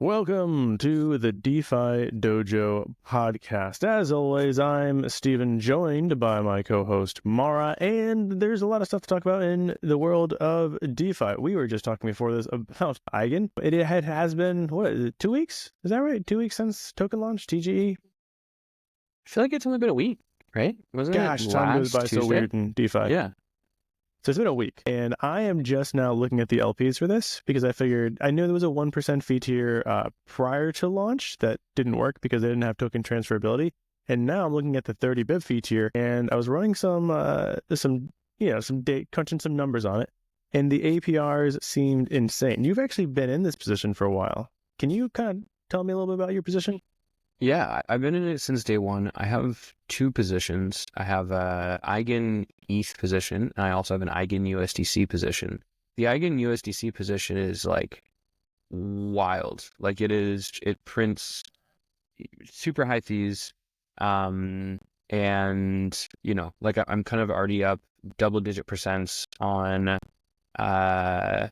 Welcome to the DeFi Dojo podcast. As always, I'm Steven, joined by my co-host Mara, and there's a lot of stuff to talk about in the world of DeFi. We were just talking before this about Eigen. It has been, what is it, 2 weeks? Is that right? 2 weeks since token launch, TGE? I feel like it's only been a week, right? Wasn't Gosh, it time goes by Tuesday? so weird in DeFi. Yeah. So it's been a week, and I am just now looking at the LPs for this because I knew there was a 1% fee tier prior to launch that didn't work because they didn't have token transferability. And now I'm looking at the 30 bit fee tier, and I was running some crunching some numbers on it, and the APRs seemed insane. You've actually been in this position for a while. Can you kind of tell me a little bit about your position? Yeah, I've been in it since day one. I have two positions. I have a Eigen ETH position, and I also have an Eigen USDC position. The Eigen USDC position is like wild. Like it prints super high fees. And like I'm kind of already up double-digit percents on Is the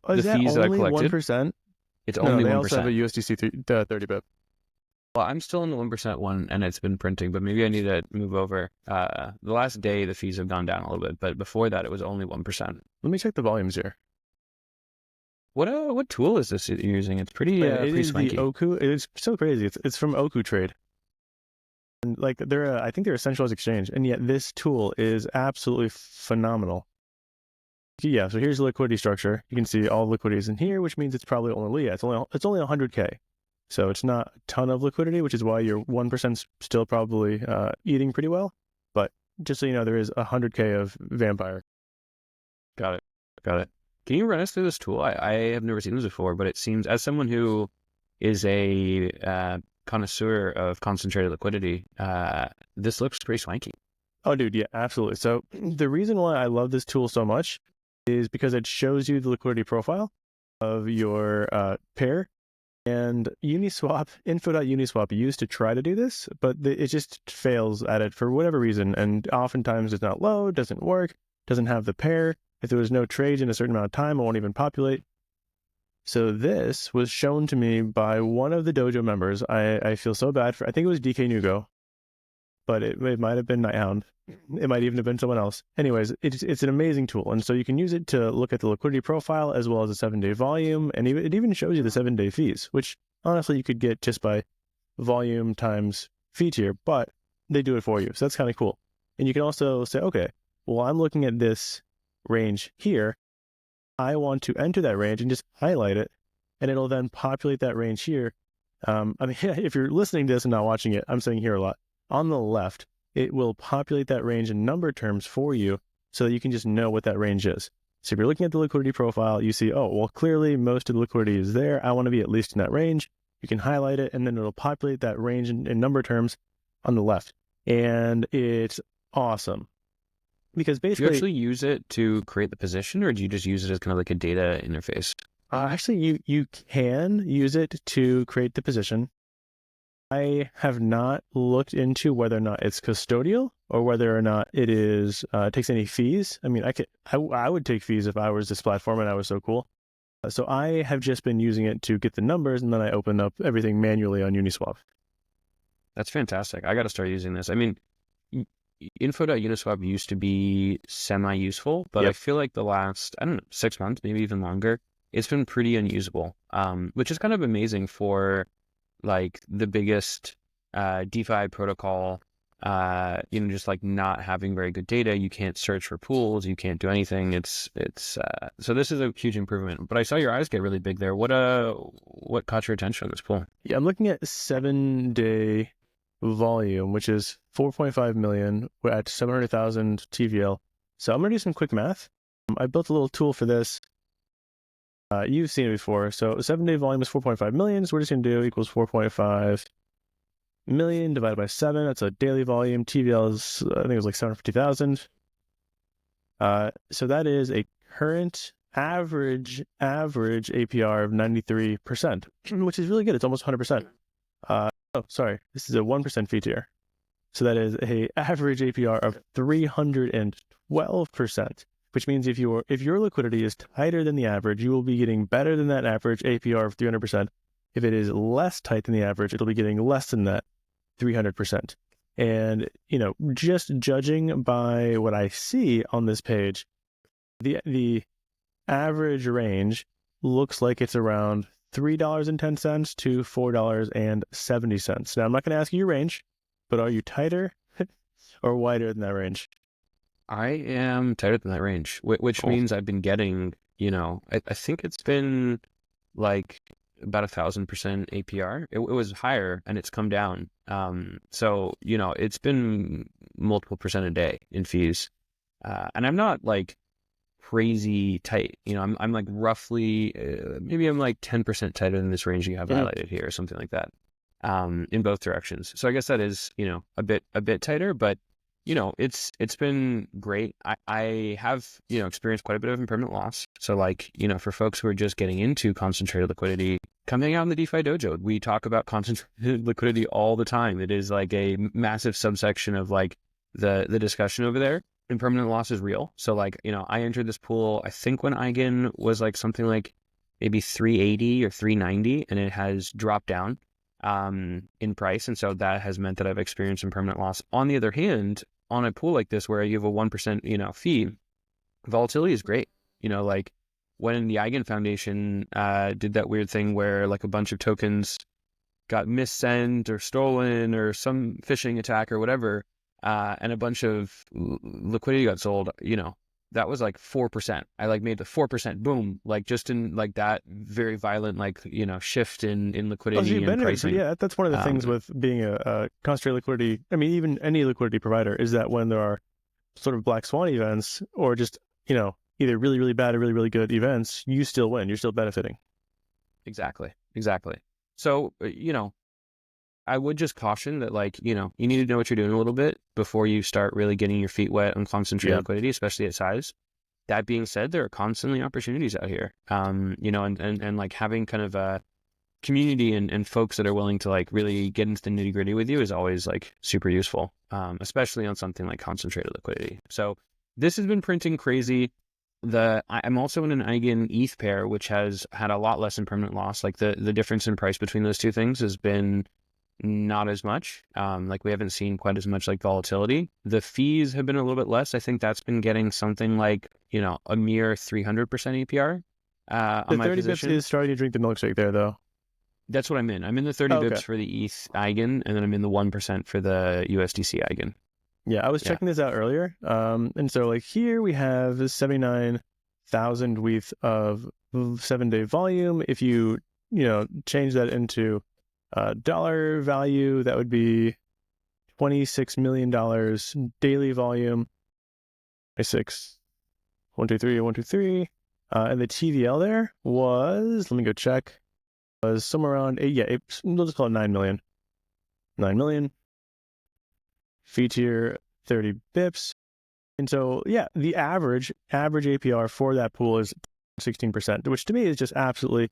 that fees that I only collected. 1%? It's No, only they 1%. also have a USDC 30 bit. Well, I'm still in the 1% one, and it's been printing, but maybe I need to move over. The last day, the fees have gone down a little bit, but before that, it was only 1%. Let me check the volumes here. What tool is this you're using? It's pretty It pretty is swanky. the Oku. It's so crazy. It's from Oku Trade, and like I think they're a centralized exchange, and yet this tool is absolutely phenomenal. Yeah. So here's the liquidity structure. You can see all the liquidities in here, which means it's probably only it's only 100K. So it's not a ton of liquidity, which is why your 1% still probably eating pretty well. But just so you know, there is 100K of vampire. Got it. Can you run us through this tool? I have never seen this before, but it seems, as someone who is a connoisseur of concentrated liquidity, this looks pretty swanky. Oh, dude, yeah, absolutely. So the reason why I love this tool so much is because it shows you the liquidity profile of your pair. And Uniswap, info.uniswap used to try to do this, but it just fails at it for whatever reason. And oftentimes does not load, doesn't work, doesn't have the pair. If there was no trades in a certain amount of time, it won't even populate. So this was shown to me by one of the dojo members. I feel so bad for, I think it was DK Nugo, but it might have been Nighthound. It might even have been someone else. Anyways, it's an amazing tool. And so you can use it to look at the liquidity profile as well as the 7-day volume. And it even shows you the 7-day fees, which honestly you could get just by volume times fee tier, but they do it for you. So that's kind of cool. And you can also say, okay, well, I'm looking at this range here. I want to enter that range and just highlight it. And it'll then populate that range here. If you're listening to this and not watching it, I'm saying here a lot. On the left, it will populate that range in number terms for you so that you can just know what that range is. So if you're looking at the liquidity profile, you see, oh, well, clearly most of the liquidity is there. I want to be at least in that range. You can highlight it, and then it'll populate that range in number terms on the left. And it's awesome. Because basically... Do you actually use it to create the position, or do you just use it as kind of like a data interface? Actually, you can use it to create the position. I have not looked into whether or not it's custodial or whether or not it is takes any fees. I mean, I would take fees if I was this platform and I was so cool. So I have just been using it to get the numbers, and then I open up everything manually on Uniswap. That's fantastic. I got to start using this. I mean, info.uniswap used to be semi-useful, but Yep. I feel like the last, 6 months, maybe even longer, it's been pretty unusable, which is kind of amazing for like the biggest DeFi protocol, just like not having very good data. You can't search for pools, you can't do anything. So this is a huge improvement. But I saw your eyes get really big there. What caught your attention on this pool? Yeah, I'm looking at 7-day volume, which is 4.5 million. We're at 700,000 TVL. So I'm gonna do some quick math. I built a little tool for this. You've seen it before. So 7-day volume is 4.5 million. So we're just going to do equals 4.5 million divided by 7. That's a daily volume. TVL is, I think it was like 750,000. So that is a current average APR of 93%, which is really good. It's almost 100%. Sorry. This is a 1% fee tier. So that is a average APR of 312%. Which means if your liquidity is tighter than the average, you will be getting better than that average APR of 300%. If it is less tight than the average, it'll be getting less than that 300%. And, just judging by what I see on this page, the average range looks like it's around $3.10 to $4.70. Now, I'm not going to ask you your range, but are you tighter or wider than that range? I am tighter than that range, which Cool. means I've been getting, I think it's been like about 1,000% APR. It was higher and it's come down. So, it's been multiple percent a day in fees. And I'm not like crazy tight. I'm like roughly, maybe I'm like 10% tighter than this range you have highlighted here or something like that, in both directions. So I guess that is, a bit tighter, but it's been great. I have, experienced quite a bit of impermanent loss. So like, for folks who are just getting into concentrated liquidity, come hang out in the DeFi Dojo. We talk about concentrated liquidity all the time. It is like a massive subsection of like the discussion over there. Impermanent loss is real. So like, I entered this pool, I think when Eigen was like something like maybe 380 or 390, and it has dropped down in price. And so that has meant that I've experienced impermanent loss. On the other hand, on a pool like this where you have a 1%, fee, volatility is great. Like when the Eigen Foundation did that weird thing where like a bunch of tokens got missent or stolen or some phishing attack or whatever, and a bunch of liquidity got sold, that was like 4%. I like made the 4% boom, like just in like that very violent, like, shift in liquidity and pricing. Yeah, that's one of the things with being a concentrated liquidity. I mean, even any liquidity provider, is that when there are sort of black swan events or just, either really, really bad or really, really good events, you still win. You're still benefiting. Exactly. So, I would just caution that, like, you need to know what you're doing a little bit before you start really getting your feet wet on concentrated liquidity, especially at size. That being said, there are constantly opportunities out here, and like having kind of a community and folks that are willing to like really get into the nitty gritty with you is always like super useful, especially on something like concentrated liquidity. So this has been printing crazy. I'm also in an Eigen ETH pair, which has had a lot less impermanent loss. Like the difference in price between those two things has been not as much. Like we haven't seen quite as much like volatility. The fees have been a little bit less. I think that's been getting something like, a mere 300% APR. The 30 bips is starting to drink the milkshake there, though. That's what I'm in. I'm in the 30 bips for the ETH Eigen, and then I'm in the 1% for the USDC Eigen. Yeah, I was checking this out earlier. And so like here we have 79,000 WETH of 7-day volume. If you, change that into dollar value, that would be $26 million daily volume. 6, 1, 2, 3, 1, 2, 3. And the TVL there was, let me go check, was somewhere around we'll just call it 9 million. 9 million. Fee tier 30 bips. And so, yeah, the average APR for that pool is 16%, which to me is just absolutely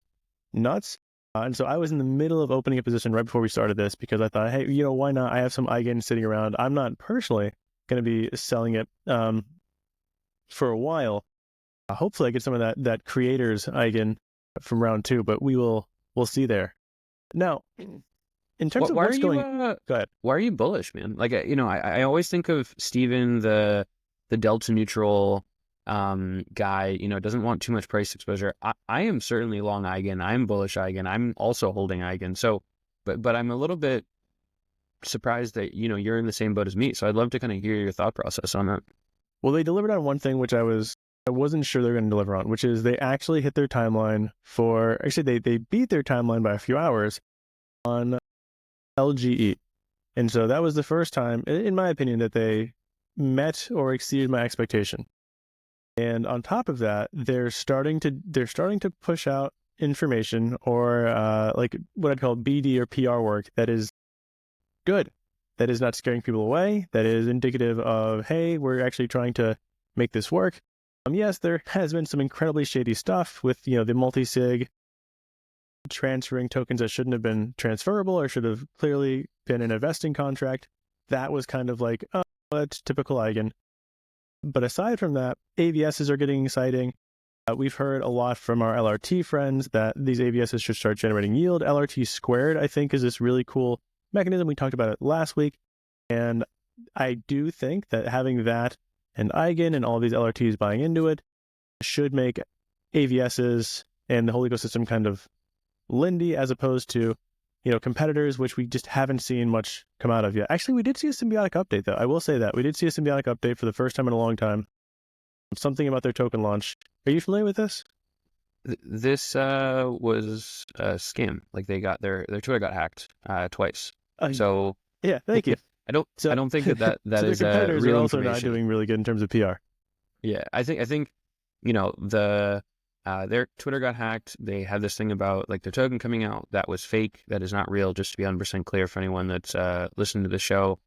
nuts. And so I was in the middle of opening a position right before we started this because I thought, hey, why not? I have some Eigen sitting around. I'm not personally going to be selling it for a while. Hopefully I get some of that creators Eigen from round 2, but we'll see there. Now, in terms of what's going, go ahead. Why are you bullish, man? Like, I always think of Steven, the delta neutral guy, doesn't want too much price exposure. I am certainly long Eigen. I'm bullish Eigen. I'm also holding Eigen. So, but I'm a little bit surprised that, you're in the same boat as me. So I'd love to kind of hear your thought process on that. Well, they delivered on one thing, which I wasn't sure they're going to deliver on, which is they actually hit their timeline they beat their timeline by a few hours on LGE. And so that was the first time, in my opinion, that they met or exceeded my expectation. And on top of that, they're starting to push out information or like what I'd call BD or PR work that is good, that is not scaring people away, that is indicative of, hey, we're actually trying to make this work. Yes, there has been some incredibly shady stuff with, the multi-sig transferring tokens that shouldn't have been transferable or should have clearly been in a vesting contract. That was kind of like, oh, that's typical Eigen. But aside from that, AVSs are getting exciting. We've heard a lot from our LRT friends that these AVSs should start generating yield. LRT squared, I think, is this really cool mechanism. We talked about it last week. And I do think that having that and Eigen and all these LRTs buying into it should make AVSs and the whole ecosystem kind of Lindy, as opposed to, competitors, which we just haven't seen much come out of yet. Actually, we did see a symbiotic update, though. I will say that. We did see a symbiotic update for the first time in a long time. Something about their token launch. Are you familiar with this? This was a scam. Like they got their Twitter got hacked twice. So yeah, thank you. I don't think that so is their competitors real are also information. not doing really good in terms of PR. Yeah, I think their Twitter got hacked. They had this thing about like their token coming out that was fake. That is not real. Just to be 100% clear for anyone that's listening to the show.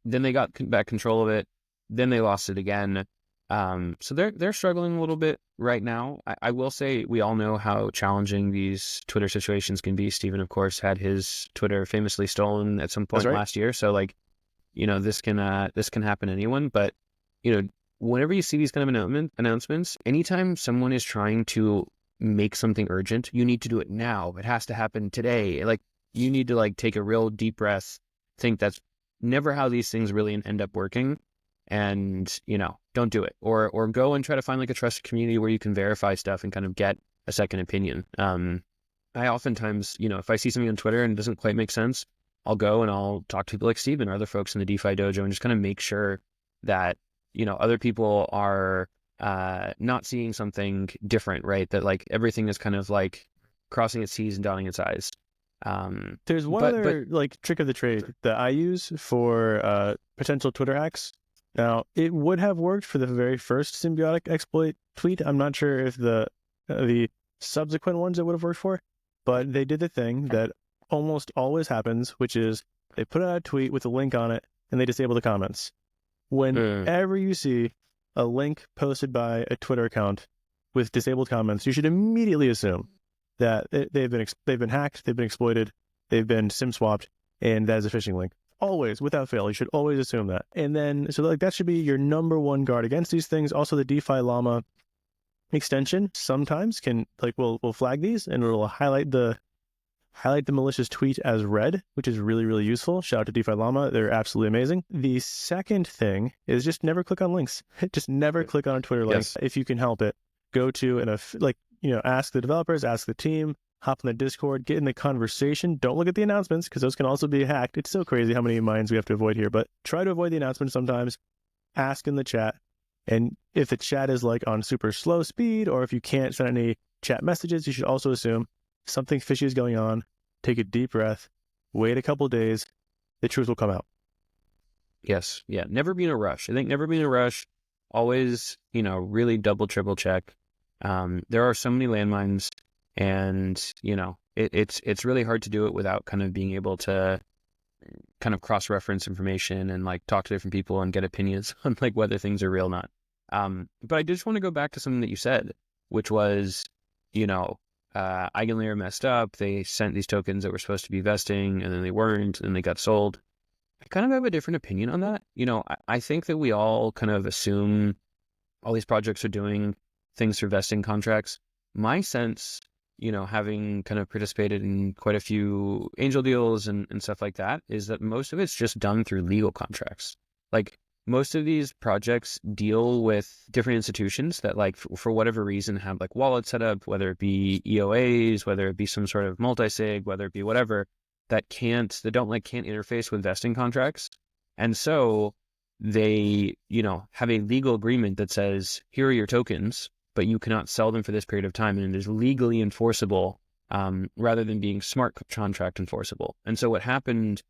Then they got back control of it. Then they lost it again. So they're struggling a little bit right now. I will say we all know how challenging these Twitter situations can be. Steven, of course, had his Twitter famously stolen at some point last year. So like, this can happen to anyone. But whenever you see these kind of announcements, anytime someone is trying to make something urgent, you need to do it now. It has to happen today. Like you need to like take a real deep breath. Think that's never how these things really end up working. And, don't do it or go and try to find like a trusted community where you can verify stuff and kind of get a second opinion. I oftentimes, if I see something on Twitter and it doesn't quite make sense, I'll go and I'll talk to people like Steven or other folks in the DeFi Dojo and just kind of make sure that, other people are not seeing something different, right? That like everything is kind of like crossing its T's and dotting its I's. There's one other like trick of the trade that I use for potential Twitter hacks. Now, it would have worked for the very first symbiotic exploit tweet. I'm not sure if the subsequent ones it would have worked for, but they did the thing that almost always happens, which is they put out a tweet with a link on it and they disable the comments. Whenever you see a link posted by a Twitter account with disabled comments, you should immediately assume that they've been hacked, they've been exploited, they've been SIM swapped, and that is a phishing link. Always, without fail, you should always assume that. And then, so like that should be your number one guard against these things. Also, the DeFi Llama extension sometimes can will flag these and it'll highlight the malicious tweet as red, which is really, really useful. Shout out to DeFi Llama. They're absolutely amazing. The second thing is just never click on links. Just never click on a Twitter link. If you can help it. Go to ask the developers, ask the team, hop on the Discord, get in the conversation. Don't look at the announcements because those can also be hacked. It's so crazy how many minds we have to avoid here, but try to avoid the announcements sometimes. Ask in the chat. And if the chat is like on super slow speed, or if you can't send any chat messages, you should also assume something fishy is going on. Take a deep breath, wait a couple days, the truth will come out. Yes. Yeah. Never be in a rush. I think never be in a rush. Always, really double, triple check. There are so many landmines and, it's really hard to do it without kind of being able to kind of cross-reference information and like talk to different people and get opinions on like whether things are real or not. But I just want to go back to something that you said, which was, EigenLayer messed up. They sent these tokens that were supposed to be vesting and then they weren't, and they got sold. I kind of have a different opinion on that. I think that we all kind of assume all these projects are doing things through vesting contracts. My sense, having kind of participated in quite a few angel deals and stuff like that, is that most of it's just done through legal contracts. Like most of these projects deal with different institutions that like for whatever reason have like wallets set up, whether it be EOAs, whether it be some sort of multi-sig, whether it be whatever, that can't interface with vesting contracts. And so they, have a legal agreement that says, here are your tokens, but you cannot sell them for this period of time, and it is legally enforceable rather than being smart contract enforceable. And so what happened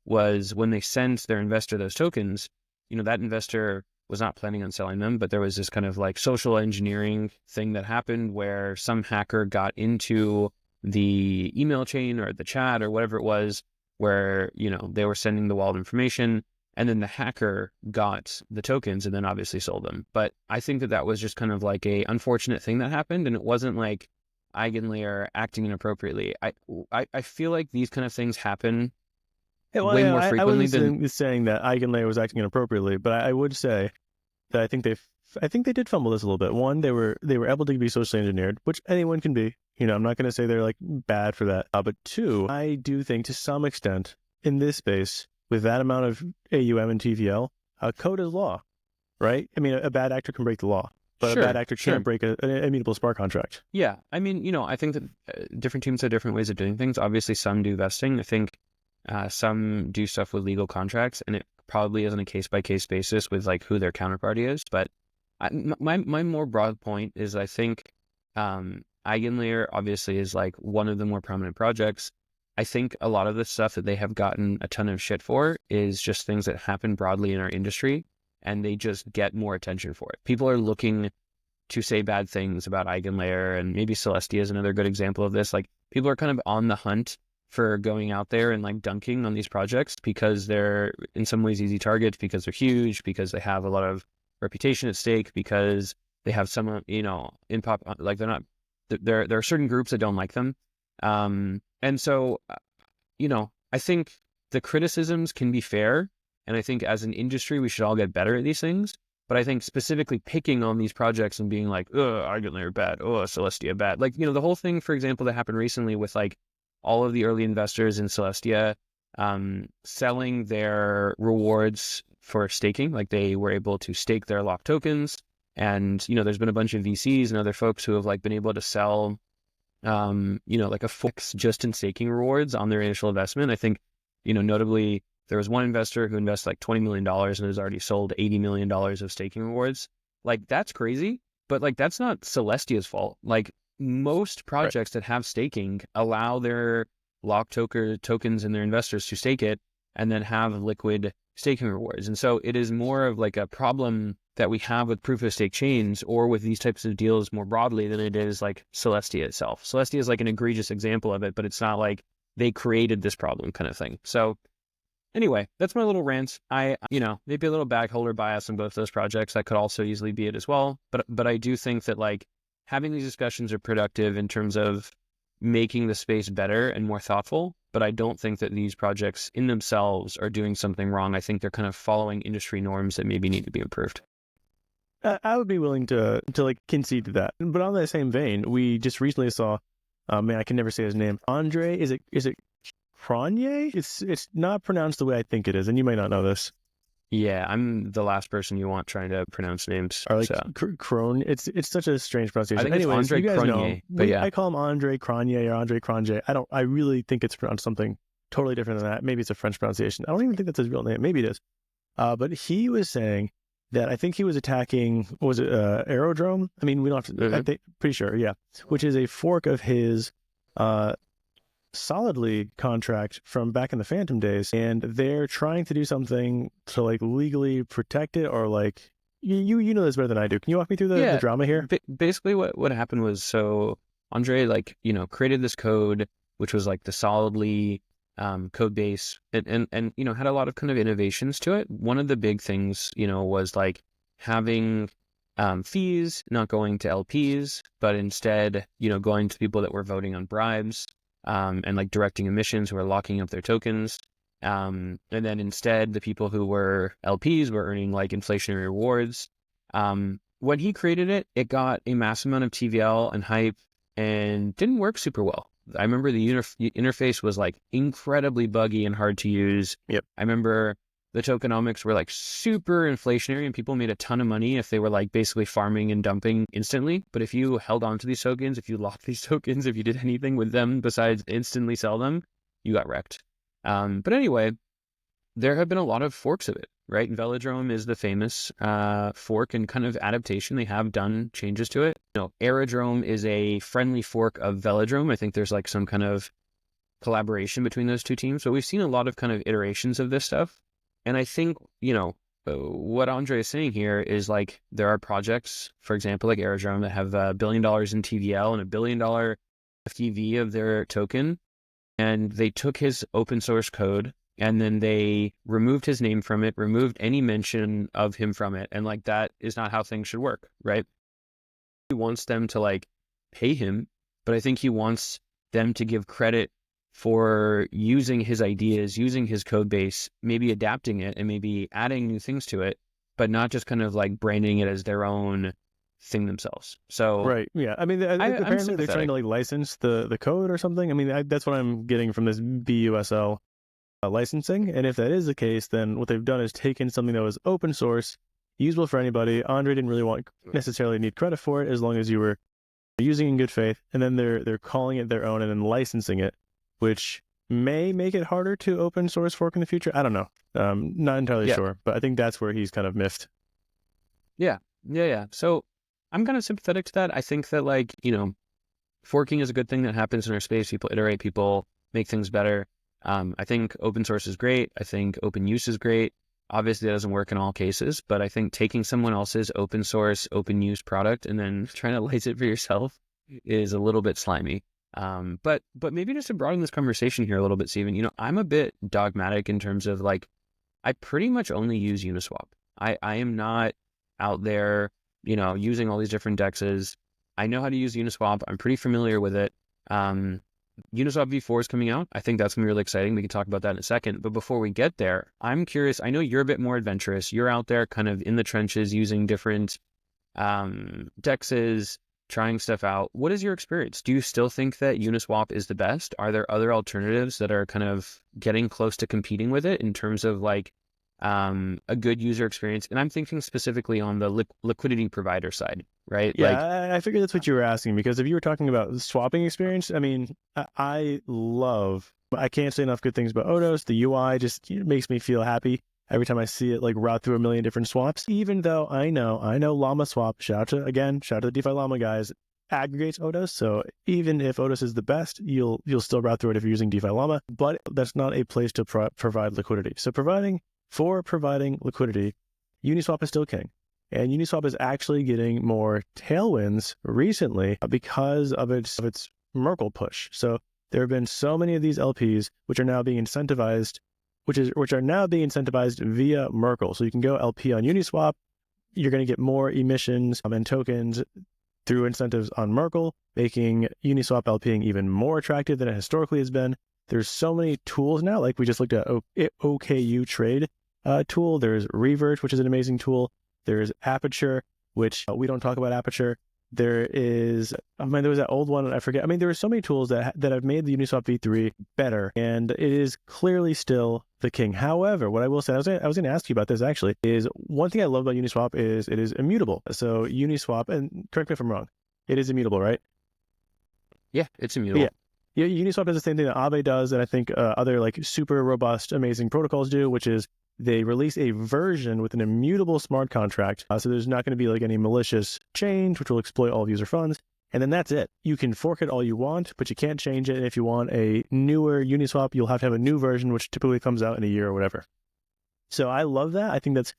was when they sent their investor those tokens, that investor was not planning on selling them, but there was this kind of like social engineering thing that happened where some hacker got into the email chain or the chat or whatever it was where, they were sending the wallet information, and then the hacker got the tokens and then obviously sold them. But I think that was just kind of like a unfortunate thing that happened, and it wasn't like EigenLayer acting inappropriately. I feel like these kind of things happen way more frequently I wasn't saying that EigenLayer was acting inappropriately, but I would say that I think they I think they did fumble this a little bit. One, they were able to be socially engineered, which anyone can be. I'm not going to say they're like bad for that. But two, I do think to some extent in this space, with that amount of AUM and TVL, code is law, right? I mean, a bad actor can break the law, but a bad actor can't break an immutable smart contract. Yeah. I mean, I think that different teams have different ways of doing things. Obviously, some do vesting. I think some do stuff with legal contracts, and it probably isn't a case-by-case basis with like who their counterparty is. But my more broad point is I think EigenLayer obviously is like one of the more prominent projects. I think a lot of the stuff that they have gotten a ton of shit for is just things that happen broadly in our industry, and they just get more attention for it. People are looking to say bad things about EigenLayer, and maybe Celestia is another good example of this. Like, people are kind of on the hunt for going out there and like dunking on these projects because they're in some ways easy targets, because they're huge, because they have a lot of reputation at stake, because they have some, like there are certain groups that don't like them. And so, I think the criticisms can be fair. And I think as an industry, we should all get better at these things. But I think specifically picking on these projects and being like, EigenLayer bad, Celestia bad. Like, the whole thing, for example, that happened recently with like all of the early investors in Celestia selling their rewards for staking. Like, they were able to stake their locked tokens. And, there's been a bunch of VCs and other folks who have like been able to sell like a fix just in staking rewards on their initial investment. I think, notably, there was one investor who invested like $20 million and has already sold $80 million of staking rewards. Like, that's crazy, but like, that's not Celestia's fault. Like, most projects that have staking allow their locked tokens and their investors to stake it and then have liquid staking rewards. And so it is more of like a problem that we have with proof of stake chains or with these types of deals more broadly than it is like Celestia itself. Celestia is like an egregious example of it, but it's not like they created this problem kind of thing. So anyway, that's my little rant. Maybe a little backholder bias on both those projects. That could also easily be it as well. But I do think that like having these discussions are productive in terms of making the space better and more thoughtful. But I don't think that these projects in themselves are doing something wrong. I think they're kind of following industry norms that maybe need to be improved. I would be willing to like concede to that. But on that same vein, we just recently saw, man, I can never say his name. Andre, is it Cronje? It's not pronounced the way I think it is, and you might not know this. Yeah, I'm the last person you want trying to pronounce names. Or like Cron. It's such a strange pronunciation. I think Anyways, it's Andre you guys Cronje, know, but yeah, I call him Andre Cronje or Andre Cronje. I really think it's pronounced something totally different than that. Maybe it's a French pronunciation. I don't even think that's his real name. Maybe it is. But he was saying that I think he was attacking, was it Aerodrome? I mean, we don't have to, I think, pretty sure, yeah. Which is a fork of his Solidly contract from back in the Phantom days. And they're trying to do something to like legally protect it, or like, you know this better than I do. Can you walk me through the drama here? Basically what happened was, so Andre created this code, which was like the Solidly code base and had a lot of kind of innovations to it. One of the big things, was like having fees not going to LPs, but instead, going to people that were voting on bribes, and like directing emissions who are locking up their tokens. And then instead, the people who were LPs were earning like inflationary rewards. When he created it, it got a massive amount of TVL and hype and didn't work super well. I remember the interface was like incredibly buggy and hard to use. Yep. I remember the tokenomics were like super inflationary and people made a ton of money if they were like basically farming and dumping instantly. But if you held on to these tokens, if you locked these tokens, if you did anything with them besides instantly sell them, you got wrecked. But anyway, there have been a lot of forks of it, right? Velodrome is the famous fork and kind of adaptation. They have done changes to it. Aerodrome is a friendly fork of Velodrome. I think there's like some kind of collaboration between those two teams. So we've seen a lot of kind of iterations of this stuff. And I think, what Andre is saying here is like, there are projects, for example, like Aerodrome, that have $1 billion in TVL and $1 billion FTV of their token. And they took his open source code and then they removed his name from it, removed any mention of him from it. And like, that is not how things should work, right? He wants them to like pay him, but I think he wants them to give credit for using his ideas, using his code base, maybe adapting it and maybe adding new things to it. but not just kind of like branding it as their own thing themselves. So Right. Yeah. I mean, I'm apparently they're trying sympathetic. to like license the code or something. I mean, that's what I'm getting from this BUSL licensing. And if that is the case, then what they've done is taken something that was open source, usable for anybody. Andre didn't really necessarily need credit for it as long as you were using it in good faith. And then they're calling it their own and then licensing it, which may make it harder to open source fork in the future. I don't know. Not entirely Yeah. sure, but I think that's where he's kind of miffed. Yeah. So I'm kind of sympathetic to that. I think that like, forking is a good thing that happens in our space. People iterate, people make things better. I think open source is great. I think open use is great. Obviously, that doesn't work in all cases, but I think taking someone else's open source, open use product and then trying to license it for yourself is a little bit slimy. But maybe just to broaden this conversation here a little bit, Steven, I'm a bit dogmatic in terms of like, I pretty much only use Uniswap. I am not out there, using all these different DEXs. I know how to use Uniswap. I'm pretty familiar with it. Uniswap v4 is coming out. I think that's going to be really exciting. We can talk about that in a second. But before we get there, I'm curious. I know you're a bit more adventurous. You're out there kind of in the trenches using different DEXs, trying stuff out. What is your experience? Do you still think that Uniswap is the best? Are there other alternatives that are kind of getting close to competing with it in terms of like a good user experience? And I'm thinking specifically on the liquidity provider side, right? Yeah, Like, I figured that's what you were asking, because if you were talking about the swapping experience, I mean, I can't say enough good things about Odos. The UI just makes me feel happy every time I see it like route through a million different swaps, even though I know Llama Swap, shout out to the DeFi Llama guys, aggregates Odos. So even if Odos is the best, you'll still route through it if you're using DeFi Llama, but that's not a place to provide liquidity. So providing liquidity, Uniswap is still king. And Uniswap is actually getting more tailwinds recently because of its Merkle push. So there have been so many of these LPs which are now being incentivized, via Merkle. So you can go LP on Uniswap, you're going to get more emissions and tokens through incentives on Merkle, making Uniswap LPing even more attractive than it historically has been. There's so many tools now, like we just looked at OKU trade tool. There's Revert, which is an amazing tool. There's Aperture, which we don't talk about Aperture. There is, there was that old one, I forget. There were so many tools that have made the Uniswap v3 better, and it is clearly still the king. However, what I will say, I was going to ask you about this actually, is one thing I love about Uniswap is it is immutable. So Uniswap, and correct me if I'm wrong, it is immutable, right? yeah, it's immutable. Yeah, Uniswap does the same thing that Aave does, and I think other like super robust, amazing protocols do, which is they release a version with an immutable smart contract. So there's not going to be like any malicious change, which will exploit all of user funds. And then that's it. You can fork it all you want, but you can't change it. And if you want a newer Uniswap, you'll have to have a new version, which typically comes out in a year or whatever. So I love that. I think that's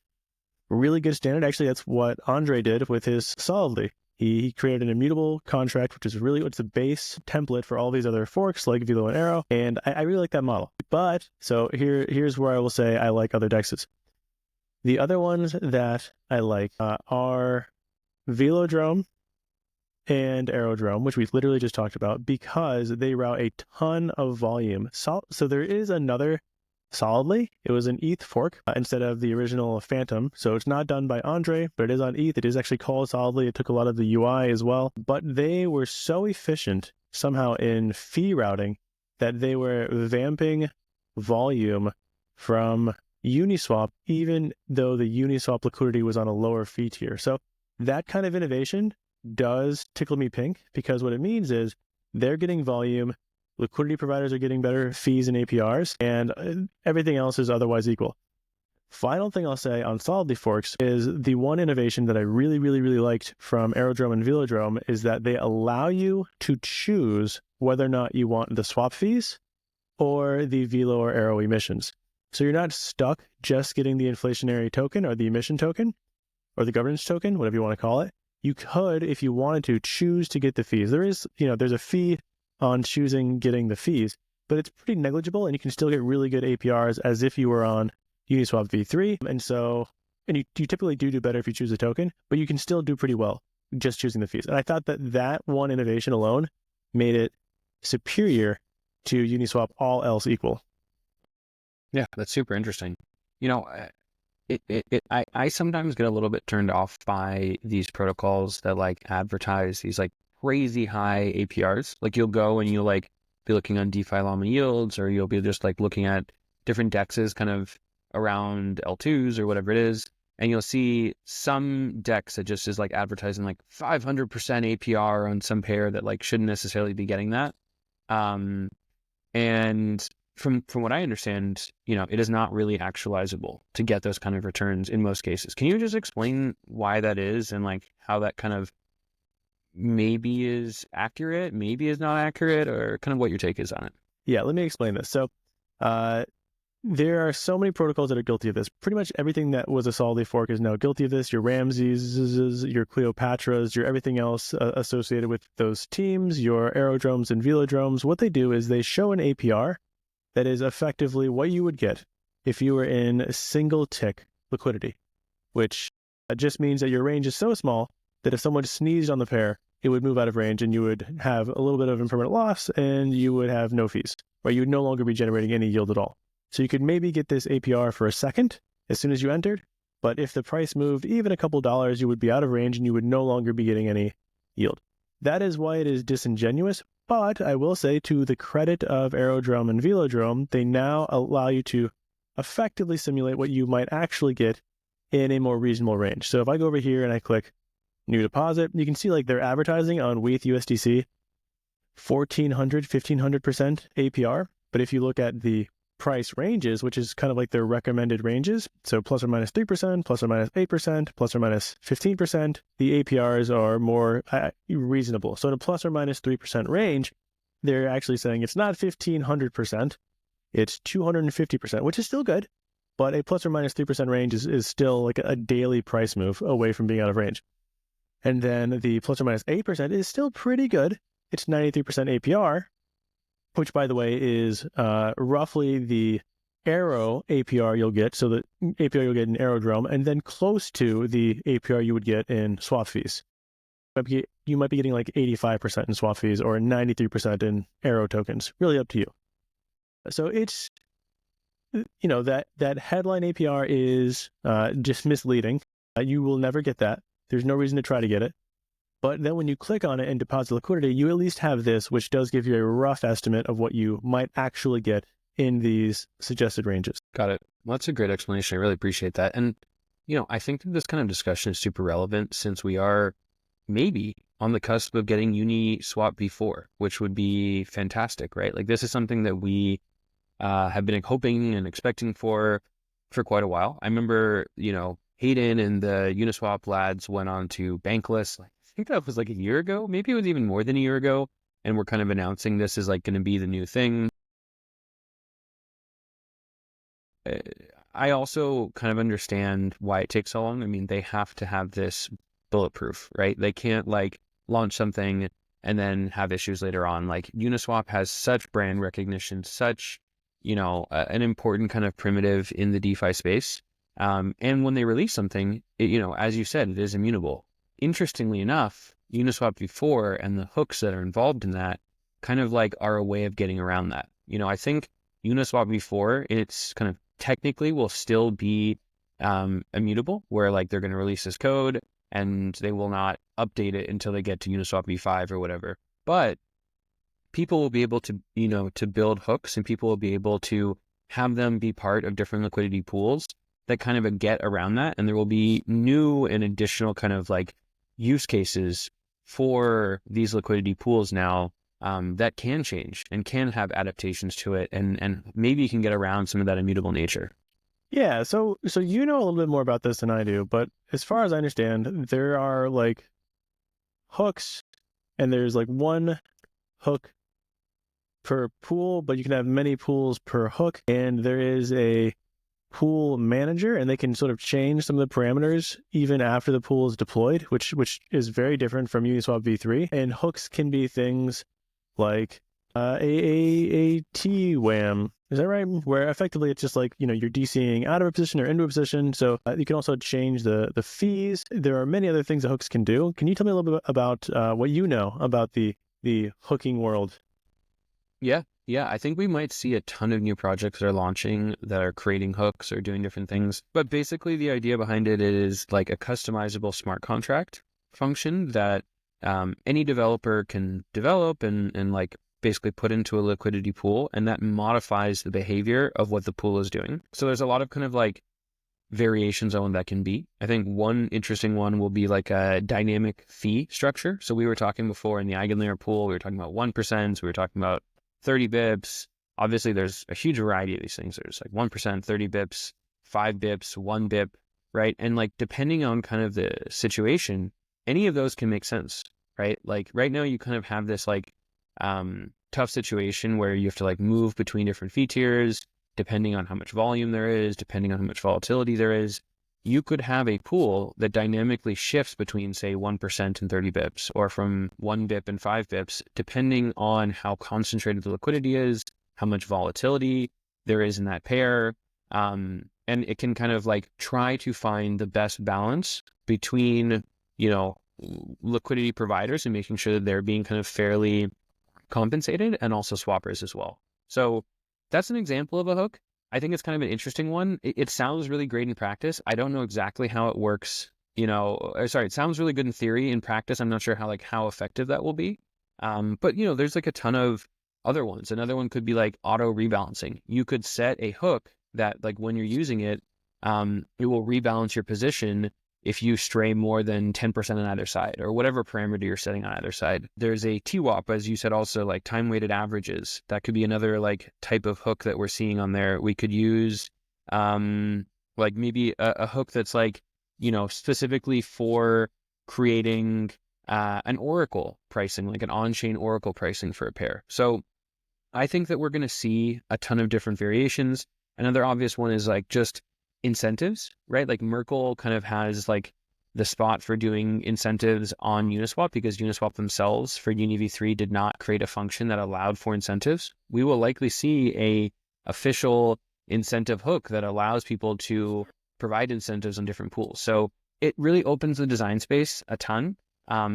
really good standard. Actually, that's what Andre did with his Solidly. He created an immutable contract, which is really what's the base template for all these other forks like Velo and Arrow. And I really like that model. But so here's where I will say I like other DEXs. The other ones that I like are Velodrome and Aerodrome, which we've literally just talked about, because they route a ton of volume. So there is another Solidly. It was an ETH fork instead of the original Phantom. So it's not done by Andre, but it is on ETH. It is actually called Solidly. It took a lot of the UI as well. But they were so efficient somehow in fee routing that they were vamping volume from Uniswap, even though the Uniswap liquidity was on a lower fee tier. So that kind of innovation does tickle me pink, because what it means is they're getting volume, liquidity providers are getting better fees and APRs, and everything else is otherwise equal. Final thing I'll say on Solidly forks is the one innovation that I really, really, really liked from Aerodrome and Velodrome is that they allow you to choose whether or not you want the swap fees or the Velo or Arrow emissions. So you're not stuck just getting the inflationary token or the emission token or the governance token, whatever you want to call it. You could, if you wanted to, choose to get the fees. There's a fee on choosing getting the fees, but it's pretty negligible, and you can still get really good APRs as if you were on Uniswap v3. And you typically do better if you choose a token, but you can still do pretty well just choosing the fees. And I thought that one innovation alone made it superior to Uniswap, all else equal. Yeah, that's super interesting. I sometimes get a little bit turned off by these protocols that like advertise these like crazy high APRs. Like you'll go and you'll like be looking on DeFi Llama yields, or you'll be just like looking at different DEXs kind of around L2s or whatever it is. And you'll see some DEX that just is like advertising like 500% APR on some pair that like shouldn't necessarily be getting that. And from what I understand, it is not really actualizable to get those kind of returns in most cases. Can you just explain why that is and like how that kind of maybe is accurate, maybe is not accurate, or kind of what your take is on it? Yeah, let me explain this. So there are so many protocols that are guilty of this. Pretty much everything that was a Solidly fork is now guilty of this. Your Ramses, your Cleopatras, your everything else associated with those teams, your aerodromes and velodromes. What they do is they show an APR that is effectively what you would get if you were in single tick liquidity, which just means that your range is so small that if someone sneezed on the pair, it would move out of range and you would have a little bit of impermanent loss and you would have no fees, right? You would no longer be generating any yield at all. So you could maybe get this APR for a second as soon as you entered, but if the price moved even a couple dollars, you would be out of range and you would no longer be getting any yield. That is why it is disingenuous. But I will say, to the credit of Aerodrome and Velodrome, they now allow you to effectively simulate what you might actually get in a more reasonable range. So if I go over here and I click New Deposit, you can see like they're advertising on WETH USDC 1,400, 1,500% APR. But if you look at the price ranges, which is kind of like their recommended ranges, so plus or minus 3%, plus or minus 8%, plus or minus 15%, the APRs are more reasonable. So in a plus or minus 3% range, they're actually saying it's not 1,500%, it's 250%, which is still good, but a plus or minus 3% range is still like a daily price move away from being out of range. And then the plus or minus 8% is still pretty good. It's 93% APR, which, by the way, is roughly the Aero APR you'll get, so the APR you'll get in Aerodrome, and then close to the APR you would get in swap fees. You might be getting like 85% in swap fees or 93% in Aero tokens, really up to you. So it's, that headline APR is just misleading. You will never get that. There's no reason to try to get it. But then when you click on it and deposit liquidity, you at least have this, which does give you a rough estimate of what you might actually get in these suggested ranges. Got it. Well, that's a great explanation. I really appreciate that. And, I think that this kind of discussion is super relevant since we are maybe on the cusp of getting Uniswap v4, which would be fantastic, right? Like this is something that we have been hoping and expecting for quite a while. I remember, Hayden and the Uniswap lads went on to Bankless. I think that was like a year ago. Maybe it was even more than a year ago. And we're kind of announcing this is like going to be the new thing. I also kind of understand why it takes so long. I mean, they have to have this bulletproof, right? They can't like launch something and then have issues later on. Like Uniswap has such brand recognition, such, an important kind of primitive in the DeFi space. And when they release something, as you said, it is immutable. Interestingly enough, Uniswap v4 and the hooks that are involved in that kind of like are a way of getting around that. I think Uniswap v4, it's kind of technically will still be immutable, where like they're going to release this code and they will not update it until they get to Uniswap v5 or whatever. But people will be able to, to build hooks, and people will be able to have them be part of different liquidity pools that kind of get around that. And there will be new and additional kind of like use cases for these liquidity pools now that can change and can have adaptations to it. And maybe you can get around some of that immutable nature. Yeah, so you know a little bit more about this than I do, but as far as I understand, there are like hooks, and there's like one hook per pool, but you can have many pools per hook, and there is a pool manager, and they can sort of change some of the parameters even after the pool is deployed, which is very different from Uniswap v3. And hooks can be things like a TWAM. Is that right? Where effectively it's just like, you're DCing out of a position or into a position. So you can also change the fees. There are many other things that hooks can do. Can you tell me a little bit about what you know about the hooking world? Yeah. Yeah, I think we might see a ton of new projects that are launching that are creating hooks or doing different things. But basically, the idea behind it is like a customizable smart contract function that any developer can develop and like basically put into a liquidity pool, and that modifies the behavior of what the pool is doing. So there's a lot of kind of like variations on that can be. I think one interesting one will be like a dynamic fee structure. So we were talking before in the EigenLayer pool, we were talking about 1%, we were talking about 30 bips. Obviously, there's a huge variety of these things. There's like 1%, 30 bips, 5 bips, 1 bip, right? And like depending on kind of the situation, any of those can make sense, right? Like right now, you kind of have this like tough situation where you have to like move between different fee tiers, depending on how much volume there is, depending on how much volatility there is. You could have a pool that dynamically shifts between, say, 1% and 30 bips, or from 1 bip and 5 bips, depending on how concentrated the liquidity is, how much volatility there is in that pair. And it can kind of like try to find the best balance between, you know, liquidity providers and making sure that they're being kind of fairly compensated, and also swappers as well. So that's an example of a hook. I think it's kind of an interesting one. It sounds really great in practice. I don't know exactly how it works, you know, or sorry, it sounds really good in theory. In practice, I'm not sure how effective that will be. But you know, there's like a ton of other ones. Another one could be like auto rebalancing. You could set a hook that like when you're using it, it will rebalance your position if you stray more than 10% on either side, or whatever parameter you're setting on either side. There's a TWAP, as you said, also like time weighted averages. That could be another like type of hook that we're seeing on there. We could use like maybe a hook that's like, you know, specifically for creating an oracle pricing, like an on-chain oracle pricing for a pair. So I think that we're going to see a ton of different variations. Another obvious one is like just incentives, right? Like Merkle kind of has like the spot for doing incentives on Uniswap, because Uniswap themselves for UniV3 did not create a function that allowed for incentives. We will likely see a official incentive hook that allows people to provide incentives on different pools. So it really opens the design space a ton.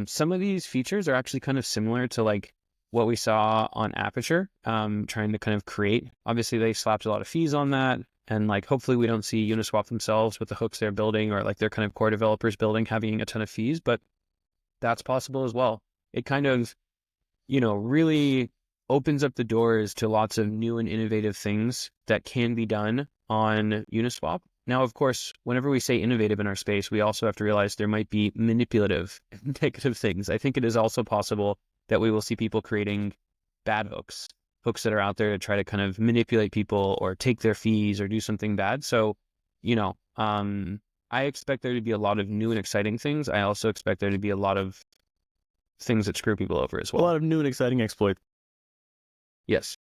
Some of these features are actually kind of similar to like what we saw on Aperture, trying to kind of create. Obviously, they slapped a lot of fees on that. And like, hopefully we don't see Uniswap themselves with the hooks they're building, or like their kind of core developers building, having a ton of fees, but that's possible as well. It kind of, you know, really opens up the doors to lots of new and innovative things that can be done on Uniswap. Now, of course, whenever we say innovative in our space, we also have to realize there might be manipulative, negative things. I think it is also possible that we will see people creating bad hooks that are out there to try to kind of manipulate people or take their fees or do something bad. So, you know, I expect there to be a lot of new and exciting things. I also expect there to be a lot of things that screw people over as well. A lot of new and exciting exploits. Yes.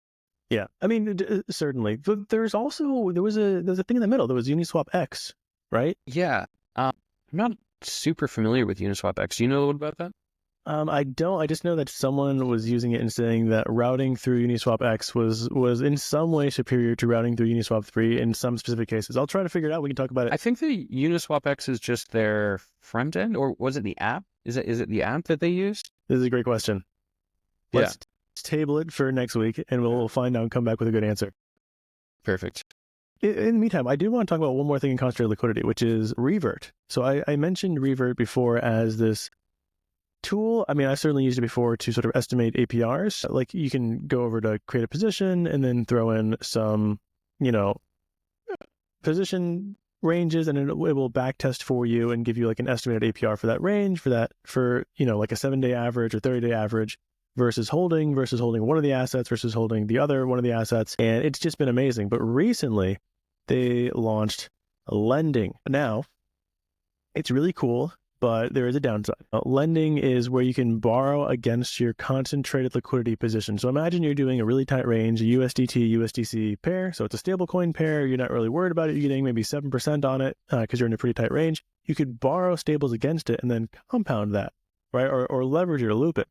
Yeah, I mean, certainly. But there was a thing in the middle. There was Uniswap X, right? Yeah. I'm not super familiar with Uniswap X. Do you know a little about that? I don't. I just know that someone was using it and saying that routing through Uniswap X was in some way superior to routing through Uniswap 3 in some specific cases. I'll try to figure it out. We can talk about it. I think the Uniswap X is just their front end, or was it the app? Is it the app that they used? This is a great question. Let's table it for next week, and we'll find out and come back with a good answer. Perfect. In the meantime, I do want to talk about one more thing in concentrated liquidity, which is Revert. So I mentioned Revert before as this tool. I mean, I've certainly used it before to sort of estimate APRs. Like you can go over to create a position and then throw in some, you know, position ranges, and it will back test for you and give you like an estimated APR for that range, for you know, like a 7-day average or 30-day average versus holding one of the assets versus holding the other one of the assets. And it's just been amazing. But recently they launched lending. Now it's really cool, but there is a downside. Lending is where you can borrow against your concentrated liquidity position. So imagine you're doing a really tight range, a USDT, USDC pair. So it's a stablecoin pair. You're not really worried about it. You're getting maybe 7% on it because you're in a pretty tight range. You could borrow stables against it and then compound that, right? Or leverage it or loop it.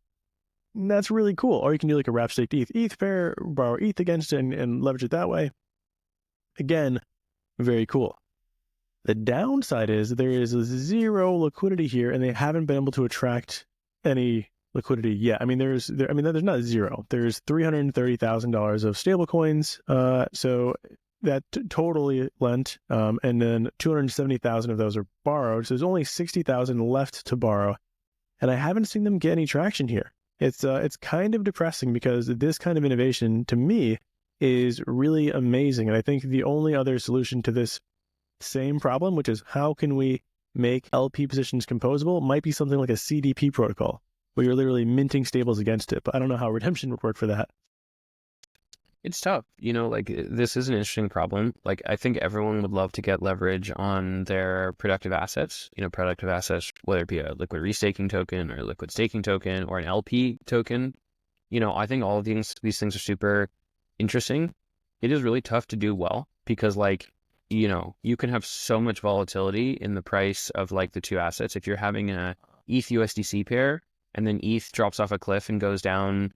And that's really cool. Or you can do like a wrap staked ETH pair, borrow ETH against it and leverage it that way. Again, very cool. The downside is there is zero liquidity here, and they haven't been able to attract any liquidity yet. I mean, there's not zero. There's $330,000 of stable coins. So that totally lent, and then 270,000 of those are borrowed. So there's only 60,000 left to borrow, and I haven't seen them get any traction here. It's kind of depressing because this kind of innovation to me is really amazing, and I think the only other solution to this same problem, which is how can we make LP positions composable, might be something like a CDP protocol, where you're literally minting stables against it. But I don't know how redemption would work for that. It's tough, like this is an interesting problem. Like I think everyone would love to get leverage on their productive assets, whether it be a liquid restaking token or a liquid staking token or an LP token. I think all of these things are super interesting. It is really tough to do well because you can have so much volatility in the price of like the two assets. If you're having a ETH USDC pair and then ETH drops off a cliff and goes down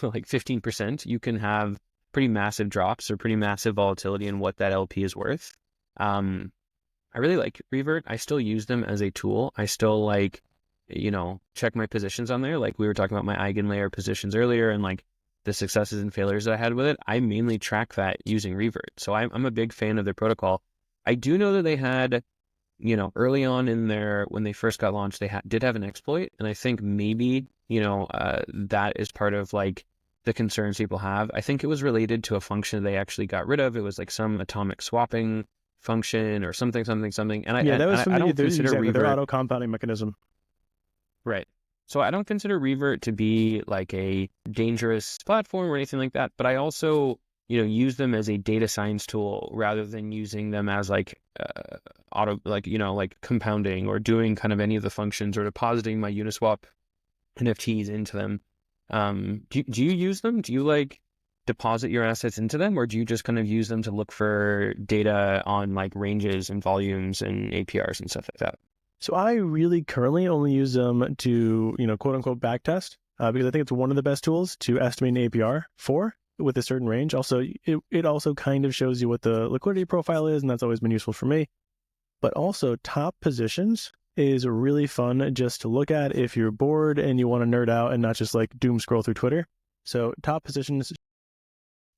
like 15%, you can have pretty massive drops or pretty massive volatility in what that LP is worth. I really like Revert. I still use them as a tool. I still check my positions on there. Like we were talking about my EigenLayer positions earlier and like the successes and failures that I had with it. I mainly track that using Revert. So I'm a big fan of their protocol. I do know that they had, early on when they first got launched, they did have an exploit. And I think maybe that is part of like the concerns people have. I think it was related to a function they actually got rid of. It was like some atomic swapping function or something. And That was I don't consider exactly Revert their auto compounding mechanism. right. So I don't consider Revert to be like a dangerous platform or anything like that. But I also use them as a data science tool rather than using them as like compounding or doing kind of any of the functions or depositing my Uniswap NFTs into them. Do you use them? Do you like deposit your assets into them, or do you just kind of use them to look for data on like ranges and volumes and APRs and stuff like that? So I really currently only use them to, quote unquote backtest, because I think it's one of the best tools to estimate an APR for with a certain range. Also, it also kind of shows you what the liquidity profile is, and that's always been useful for me. But also top positions is really fun just to look at if you're bored and you want to nerd out and not just like doom scroll through Twitter. So top positions,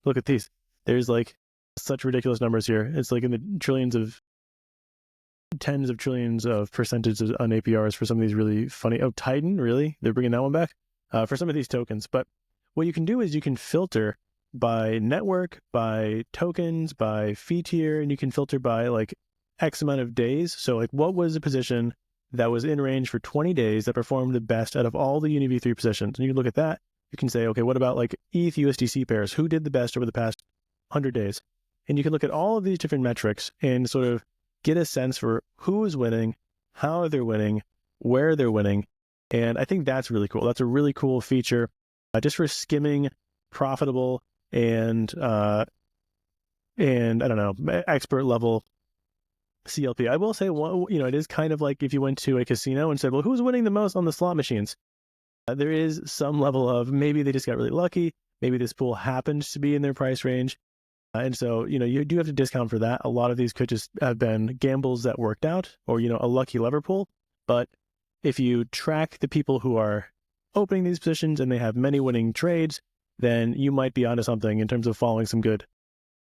look at these. There's like such ridiculous numbers here. It's like in the tens of trillions of percentages on APRs for some of these really funny. Oh, Titan, really? They're bringing that one back for some of these tokens. But what you can do is you can filter by network, by tokens, by fee tier, and you can filter by like X amount of days. So like what was a position that was in range for 20 days that performed the best out of all the UniV3 positions? And you can look at that. You can say, okay, what about like ETH USDC pairs? Who did the best over the past 100 days? And you can look at all of these different metrics and sort of get a sense for who is winning, how they're winning, where they're winning. And I think that's really cool. That's a really cool feature just for skimming profitable and I don't know, expert level CLP. I will say, it is kind of like if you went to a casino and said, well, who's winning the most on the slot machines? There is some level of maybe they just got really lucky. Maybe this pool happens to be in their price range. And so, you do have to discount for that. A lot of these could just have been gambles that worked out or, a lucky lever pool. But if you track the people who are opening these positions and they have many winning trades, then you might be onto something in terms of following some good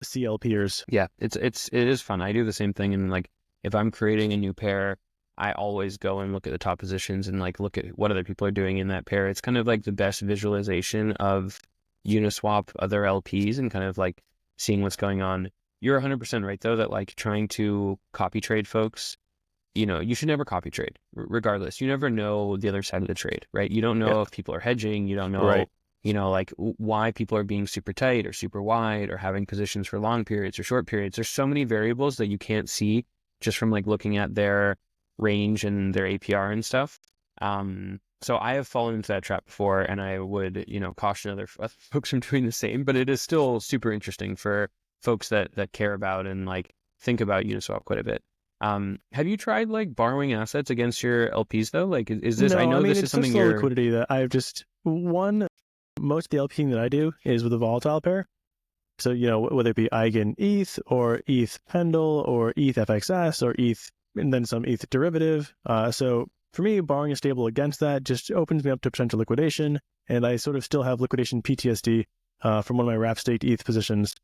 CLPers. Yeah, it is fun. I do the same thing. And like, if I'm creating a new pair, I always go and look at the top positions and like look at what other people are doing in that pair. It's kind of like the best visualization of Uniswap, other LPs, and kind of like seeing what's going on. You're 100% right though, that like trying to copy trade folks, you should never copy trade regardless. You never know the other side of the trade, right? You don't know if people are hedging. You don't know, right. Like why people are being super tight or super wide or having positions for long periods or short periods. There's so many variables that you can't see just from like looking at their range and their APR and stuff. So I have fallen into that trap before, and I would, caution other folks from doing the same, but it is still super interesting for folks that care about and like think about Uniswap quite a bit. Have you tried like borrowing assets against your LPs though? Like, is this, No, I know this it's is something just you're... liquidity that I've just, most of the LPing that I do is with a volatile pair. So, whether it be Eigen ETH or ETH Pendle or ETH FXS or ETH and then some ETH derivative. So for me, borrowing a stable against that just opens me up to potential liquidation, and I sort of still have liquidation PTSD from one of my wrap staked ETH positions.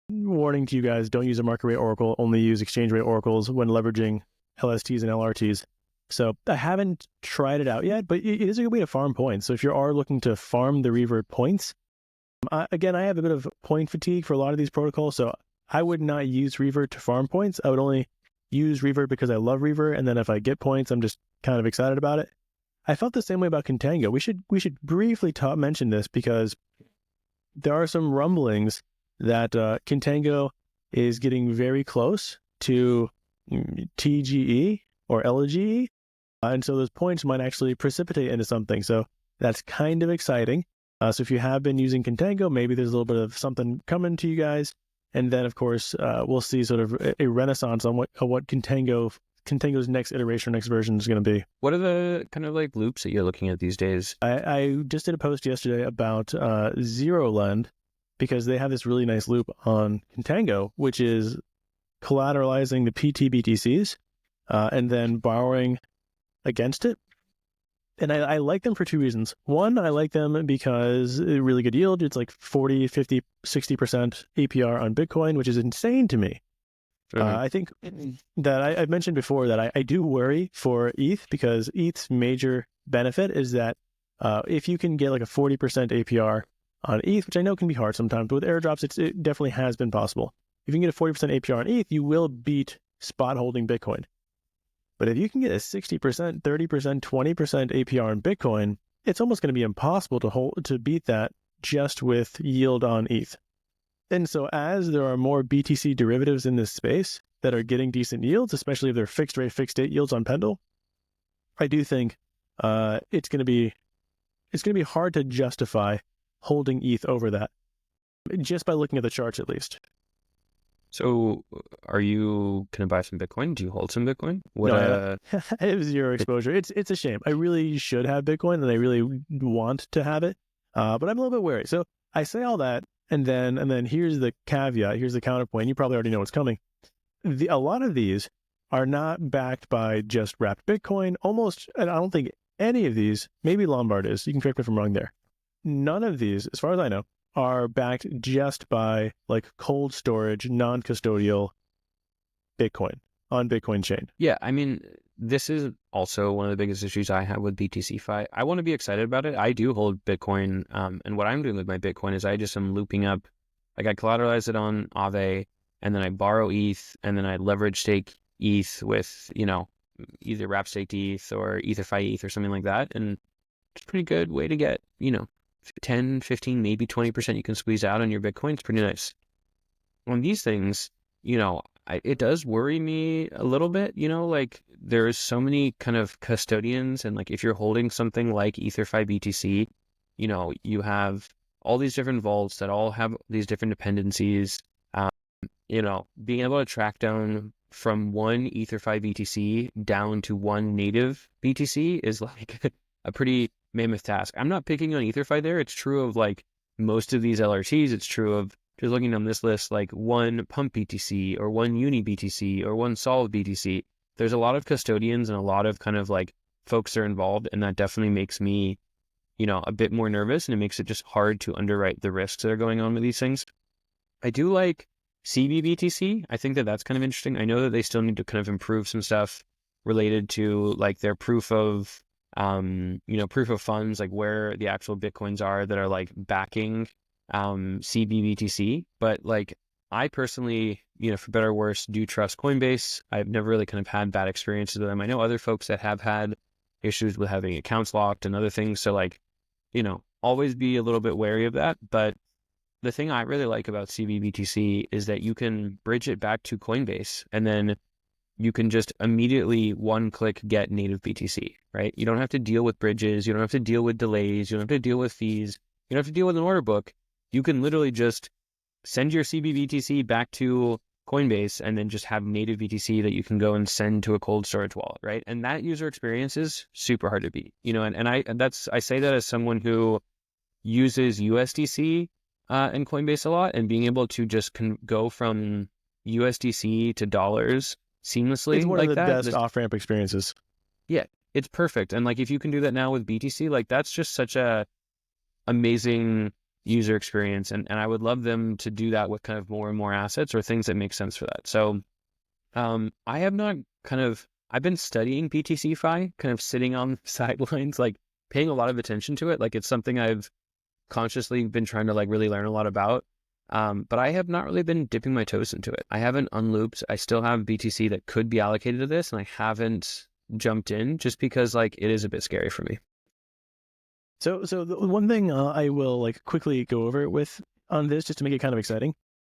Warning to you guys, don't use a market rate oracle, only use exchange rate oracles when leveraging LSTs and LRTs. So I haven't tried it out yet, but it is a good way to farm points. So if you are looking to farm the Revert points, again, I have a bit of point fatigue for a lot of these protocols, so I would not use Revert to farm points. I would only use Revert because I love Revert, and then if I get points, I'm just kind of excited about it. I felt the same way about Contango. We should briefly mention this because there are some rumblings that Contango is getting very close to TGE or LGE, and so those points might actually precipitate into something. So that's kind of exciting. So if you have been using Contango, maybe there's a little bit of something coming to you guys. And then, of course, we'll see sort of a renaissance on what Contango's next iteration, next version is going to be. What are the kind of like loops that you're looking at these days? I just did a post yesterday about Zero Lend, because they have this really nice loop on Contango, which is collateralizing the PT-BTCs and then borrowing against it. And I like them for two reasons. One, I like them because really good yield. It's like 40, 50, 60% APR on Bitcoin, which is insane to me. I think that I've mentioned before that I do worry for ETH, because ETH's major benefit is that if you can get like a 40% APR on ETH, which I know can be hard sometimes, but with airdrops, it definitely has been possible. If you can get a 40% APR on ETH, you will beat spot holding Bitcoin. But if you can get a 60%, 30%, 20% APR on Bitcoin, it's almost going to be impossible to beat that just with yield on ETH. And so as there are more BTC derivatives in this space that are getting decent yields, especially if they're fixed rate, fixed date yields on Pendle, I do think it's going to be hard to justify holding ETH over that, just by looking at the charts at least. So are you going to buy some Bitcoin? Do you hold some Bitcoin? No, I have zero exposure. It's a shame. I really should have Bitcoin, and I really want to have it, but I'm a little bit wary. So I say all that, and then here's the caveat, here's the counterpoint. You probably already know what's coming. A lot of these are not backed by just wrapped Bitcoin. Almost, and I don't think any of these, maybe Lombard is, you can correct me if I'm wrong there. None of these, as far as I know, are backed just by like cold storage, non-custodial Bitcoin on Bitcoin chain. Yeah, I mean, this is also one of the biggest issues I have with BTC-Fi. I want to be excited about it. I do hold Bitcoin, and what I'm doing with my Bitcoin is I just am looping up, like I collateralize it on Aave, and then I borrow ETH, and then I leverage stake ETH with, either wrap staked ETH or EtherFi ETH or something like that, and it's a pretty good way to get, 10, 15, maybe 20% you can squeeze out on your Bitcoin. It's pretty nice. On these things, it does worry me a little bit, like there's so many kind of custodians, and like if you're holding something like EtherFi BTC, you have all these different vaults that all have these different dependencies. Being able to track down from one EtherFi BTC down to one native BTC is like a pretty mammoth task. I'm not picking on EtherFi there. It's true of like most of these LRTs. It's true of just looking on this list, like one Pump BTC or one Uni BTC or one Solve BTC. There's a lot of custodians and a lot of kind of like folks that are involved, and that definitely makes me, a bit more nervous, and it makes it just hard to underwrite the risks that are going on with these things. I do like CBBTC. I think that that's kind of interesting. I know that they still need to kind of improve some stuff related to like their proof of funds, like where the actual Bitcoins are that are like backing CBBTC. But like I personally, for better or worse, do trust Coinbase. I've never really kind of had bad experiences with them. I know other folks that have had issues with having accounts locked and other things. So like, always be a little bit wary of that. But the thing I really like about CBBTC is that you can bridge it back to Coinbase, and then you can just immediately one-click get native BTC, right? You don't have to deal with bridges. You don't have to deal with delays. You don't have to deal with fees. You don't have to deal with an order book. You can literally just send your CBBTC back to Coinbase and then just have native BTC that you can go and send to a cold storage wallet, right? And that user experience is super hard to beat, and I say that as someone who uses USDC and Coinbase a lot, and being able to just go from USDC to dollars seamlessly. It's one like of the that, best off-ramp experiences. Yeah, it's perfect. And like, if you can do that now with BTC, like that's just such a amazing user experience. And I would love them to do that with kind of more and more assets or things that make sense for that. So I have not I've been studying BTC-Fi, kind of sitting on the sidelines, like paying a lot of attention to it. Like it's something I've consciously been trying to like really learn a lot about. But I have not really been dipping my toes into it. I haven't unlooped. I still have BTC that could be allocated to this, and I haven't jumped in just because like it is a bit scary for me. So the one thing I will like quickly go over with on this, just to make it kind of exciting,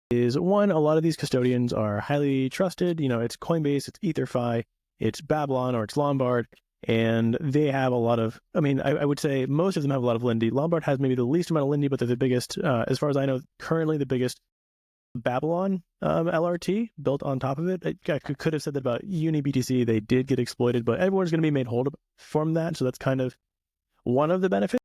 is one, a lot of these custodians are highly trusted. You know, it's Coinbase, it's EtherFi, it's Babylon, or it's Lombard, and they have a lot of, I mean, I would say most of them have a lot of Lindy. Lombard has maybe the least amount of Lindy, but they're the biggest, as far as I know, currently the biggest Babylon LRT built on top of it. I could have said that about UniBTC. They did get exploited, but everyone's going to be made whole from that. So that's kind of one of the benefits.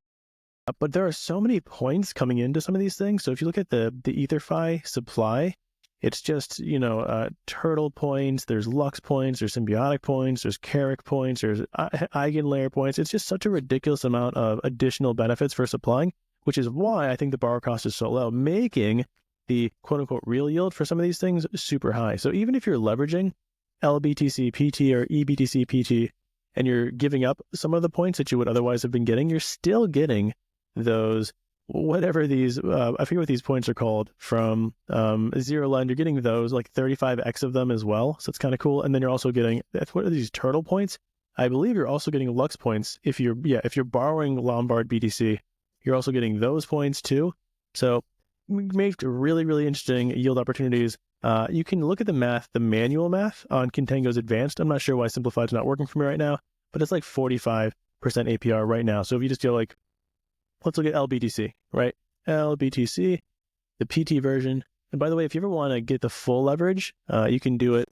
But there are so many points coming into some of these things. So if you look at the EtherFi supply, it's just, you know, turtle points, there's Lux points, there's symbiotic points, there's Carrick points, there's EigenLayer points. It's just such a ridiculous amount of additional benefits for supplying, which is why I think the borrow cost is so low, making the quote unquote real yield for some of these things super high. So even if you're leveraging LBTC PT or EBTC PT and you're giving up some of the points that you would otherwise have been getting, you're still getting those, whatever these, I forget what these points are called, from Zero Line. You're getting those, like 35x of them as well. So it's kind of cool. And then you're also getting, what are these turtle points? I believe you're also getting Lux points. If you're borrowing Lombard BTC, you're also getting those points too. So make really, really interesting yield opportunities. You can look at the math, the manual math on Contango's advanced. I'm not sure why Simplified's not working for me right now, but it's like 45% APR right now. So if you just go like, let's look at LBTC, right? LBTC, the PT version. And by the way, if you ever want to get the full leverage, you can do it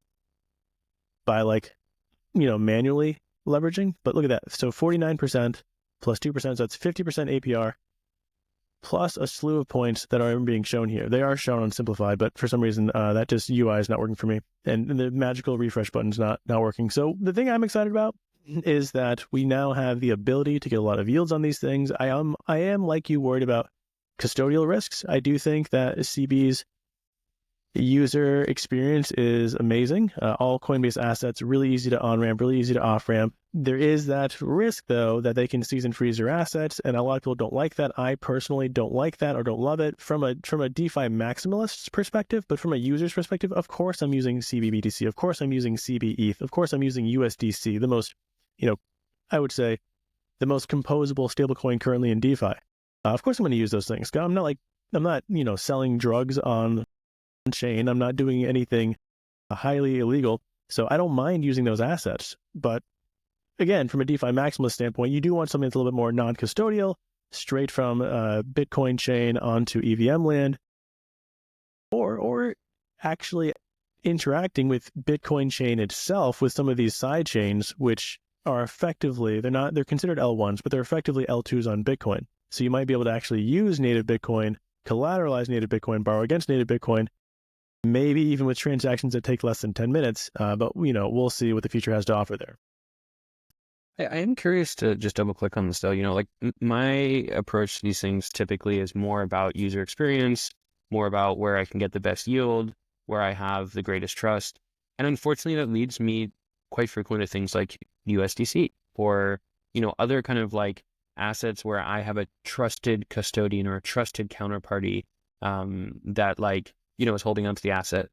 by like, you know, manually leveraging. But look at that. So 49% plus 2%, so that's 50% APR plus a slew of points that are being shown here. They are shown on Simplified, but for some reason, that just UI is not working for me. And the magical refresh button's not working. So the thing I'm excited about is that we now have the ability to get a lot of yields on these things. I am like you, worried about custodial risks. I do think that CB's user experience is amazing. All Coinbase assets, really easy to on-ramp, really easy to off-ramp. There is that risk, though, that they can season freeze your assets, and a lot of people don't like that. I personally don't like that or don't love it from a DeFi maximalist's perspective, but from a user's perspective, of course I'm using CBBTC, of course I'm using CBETH, of course I'm using USDC, the most, you know, I would say the most composable stablecoin currently in DeFi. Of course I'm going to use those things. I'm not, you know, selling drugs on chain. I'm not doing anything highly illegal. So I don't mind using those assets. But again, from a DeFi maximalist standpoint, you do want something that's a little bit more non-custodial, straight from Bitcoin chain onto EVM land, or actually interacting with Bitcoin chain itself with some of these side chains, which are effectively, they're considered L1s, but they're effectively L2s on Bitcoin. So you might be able to actually use native Bitcoin, collateralize native Bitcoin, borrow against native Bitcoin, maybe even with transactions that take less than 10 minutes. But, you know, we'll see what the future has to offer there. I am curious to just double click on this though. You know, like my approach to these things typically is more about user experience, more about where I can get the best yield, where I have the greatest trust. And unfortunately, that leads me quite frequently to things like USDC or, you know, other kind of like assets where I have a trusted custodian or a trusted counterparty that like, you know, is holding onto the asset.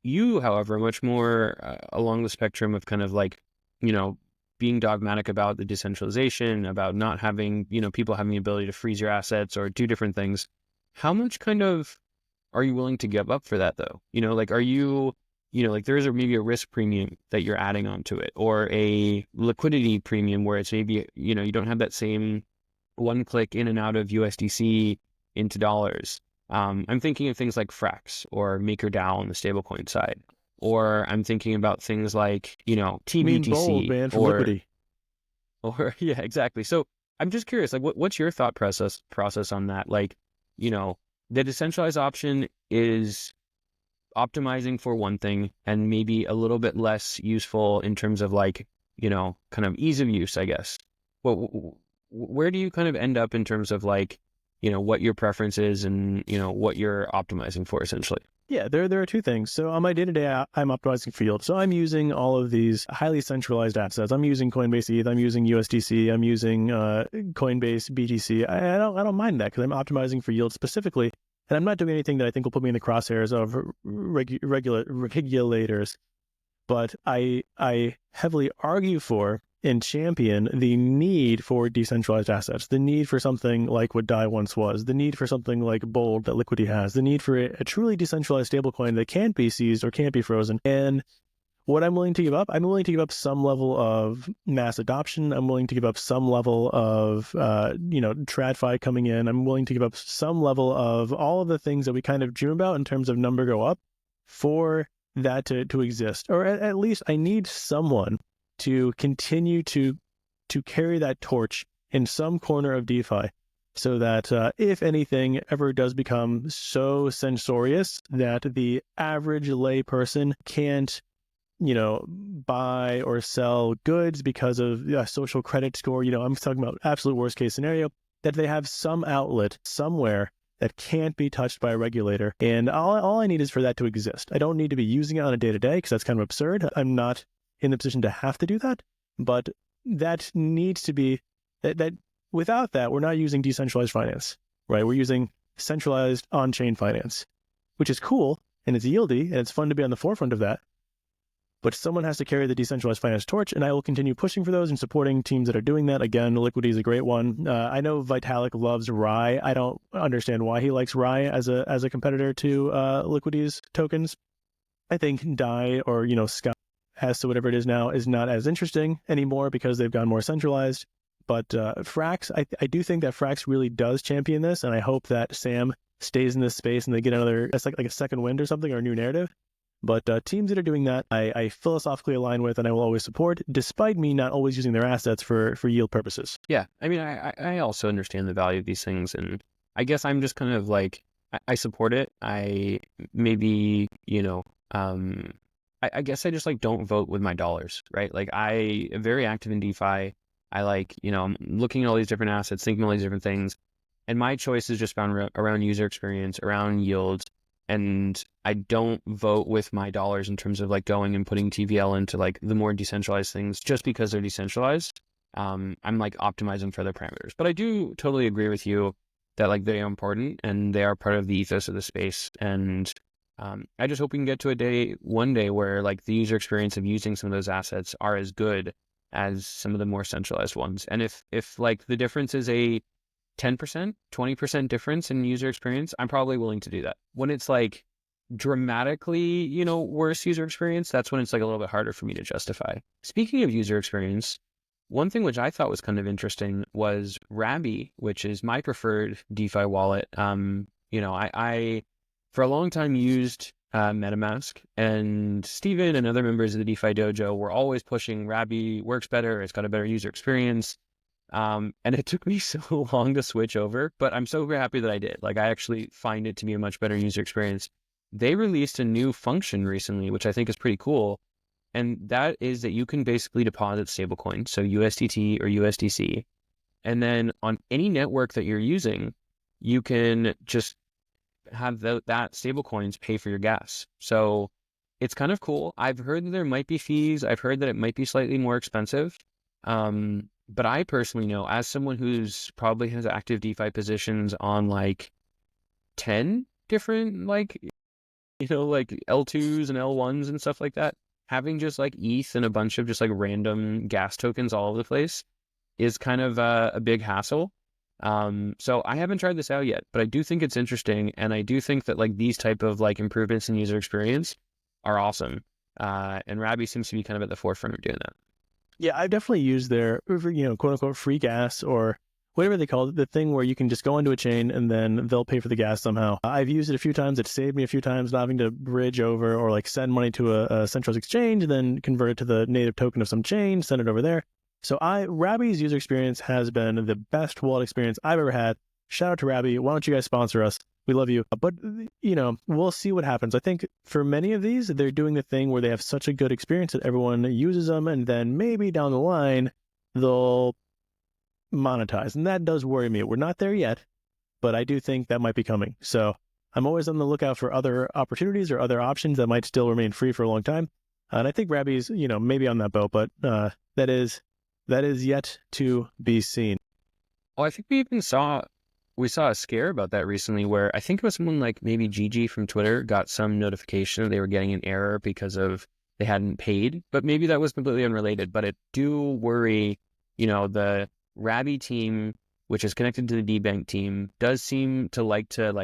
You, however, are much more along the spectrum of kind of like, you know, being dogmatic about the decentralization, about not having, you know, people having the ability to freeze your assets or do different things. How much kind of are you willing to give up for that though? You know, like, are you, you know, like there is maybe a risk premium that you're adding onto it or a liquidity premium where it's maybe, you know, you don't have that same one click in and out of USDC into dollars. I'm thinking of things like Frax or MakerDAO on the stablecoin side. Or I'm thinking about things like, you know, TBTC bold, man, for liquidity. Or yeah, exactly. So I'm just curious, like, what's your thought process on that? Like, you know, the decentralized option is optimizing for one thing and maybe a little bit less useful in terms of like kind of ease of use, I guess. Where do you kind of end up in terms of like, what your preference is and, what you're optimizing for essentially? Yeah, there are two things. So on my day-to-day, I'm optimizing for yield. So I'm using all of these highly centralized assets. I'm using Coinbase ETH, I'm using USDC, I'm using Coinbase BTC. I don't mind that because I'm optimizing for yield specifically, and I'm not doing anything that I think will put me in the crosshairs of regulators. But I heavily argue for and champion the need for decentralized assets, the need for something like what DAI once was, the need for something like Bold that Liquidity has, the need for a truly decentralized stablecoin that can't be seized or can't be frozen. And what I'm willing to give up, I'm willing to give up some level of mass adoption. I'm willing to give up some level of, TradFi coming in. I'm willing to give up some level of all of the things that we kind of dream about in terms of number go up for that to exist. Or at least I need someone to continue to carry that torch in some corner of DeFi so that if anything ever does become so censorious that the average lay person can't, buy or sell goods because of a social credit score, I'm talking about absolute worst case scenario, that they have some outlet somewhere that can't be touched by a regulator. And all I need is for that to exist. I don't need to be using it on a day-to-day because that's kind of absurd. I'm not in the position to have to do that, but that needs to be that without that, we're not using decentralized finance, right? We're using centralized on-chain finance, which is cool and it's yieldy and it's fun to be on the forefront of that. But someone has to carry the decentralized finance torch, and I will continue pushing for those and supporting teams that are doing that. Again, Liquidity is a great one. I know Vitalik loves Rai. I don't understand why he likes Rai as a competitor to Liquidity's tokens. I think DAI or Sky as to whatever it is now is not as interesting anymore because they've gone more centralized. But Frax, I do think that Frax really does champion this, and I hope that Sam stays in this space and they get another, that's like a second wind or something, or a new narrative. But teams that are doing that, I philosophically align with and I will always support, despite me not always using their assets for yield purposes. Yeah, I mean, I also understand the value of these things, and I guess I'm just kind of like, I support it. I maybe, I guess I just like don't vote with my dollars, right? Like I am very active in DeFi. I like, I'm looking at all these different assets, thinking all these different things. And my choice is just found around user experience, around yields. And I don't vote with my dollars in terms of like going and putting TVL into like the more decentralized things just because they're decentralized. I'm like optimizing for their parameters. But I do totally agree with you that like they are important and they are part of the ethos of the space. And I just hope we can get to one day where like the user experience of using some of those assets are as good as some of the more centralized ones. And if like the difference is a 10%, 20% difference in user experience, I'm probably willing to do that. When it's like dramatically, worse user experience, that's when it's like a little bit harder for me to justify. Speaking of user experience, one thing which I thought was kind of interesting was Rabi, which is my preferred DeFi wallet. I for a long time used MetaMask, and Steven and other members of the DeFi Dojo were always pushing Rabi works better, it's got a better user experience. And it took me so long to switch over, but I'm so happy that I did. Like I actually find it to be a much better user experience. They released a new function recently, which I think is pretty cool. And that is that you can basically deposit stablecoins, so USDT or USDC. And then on any network that you're using, you can just have that stablecoins pay for your gas. So it's kind of cool. I've heard that there might be fees. I've heard that it might be slightly more expensive. But I personally know, as someone who's probably has active DeFi positions on like 10 different like L2s and L1s and stuff like that, having just like ETH and a bunch of just like random gas tokens all over the place is kind of a big hassle. So I haven't tried this out yet, but I do think it's interesting. And I do think that like these type of like improvements in user experience are awesome. And Rabi seems to be kind of at the forefront of doing that. Yeah, I've definitely used their, quote unquote free gas or whatever they call it, the thing where you can just go onto a chain and then they'll pay for the gas somehow. I've used it a few times. It saved me a few times not having to bridge over or like send money to a centralized exchange and then convert it to the native token of some chain, send it over there. So Rabi's user experience has been the best wallet experience I've ever had. Shout out to Rabi. Why don't you guys sponsor us? We love you. But, we'll see what happens. I think for many of these, they're doing the thing where they have such a good experience that everyone uses them, and then maybe down the line, they'll monetize. And that does worry me. We're not there yet, but I do think that might be coming. So I'm always on the lookout for other opportunities or other options that might still remain free for a long time. And I think Rabi's, maybe on that boat, but that is yet to be seen. Oh, I think we saw a scare about that recently where I think it was someone like maybe Gigi from Twitter got some notification that they were getting an error because of they hadn't paid, but maybe that was completely unrelated. But it do worry, the Rabi team, which is connected to the DBank team, does seem to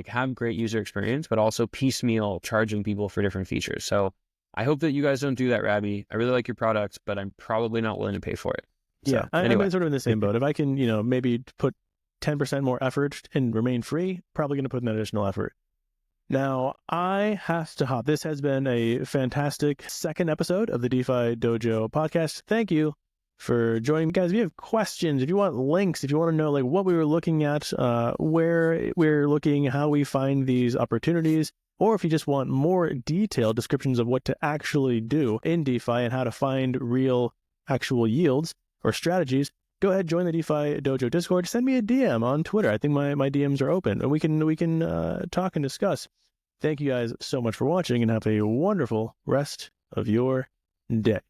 have great user experience, but also piecemeal charging people for different features. So I hope that you guys don't do that, Rabi. I really like your product, but I'm probably not willing to pay for it. So, anyway. I'm sort of in the same boat. If I can, maybe put 10% more effort and remain free, probably going to put in that additional effort. Now, I have to hop. This has been a fantastic second episode of the DeFi Dojo podcast. Thank you for joining me. Guys, if you have questions, if you want links, if you want to know what we were looking at, where we're looking, how we find these opportunities, or if you just want more detailed descriptions of what to actually do in DeFi and how to find real actual yields or strategies, go ahead, join the DeFi Dojo Discord. Send me a DM on Twitter. I think my DMs are open, and we can talk and discuss. Thank you guys so much for watching, and have a wonderful rest of your day.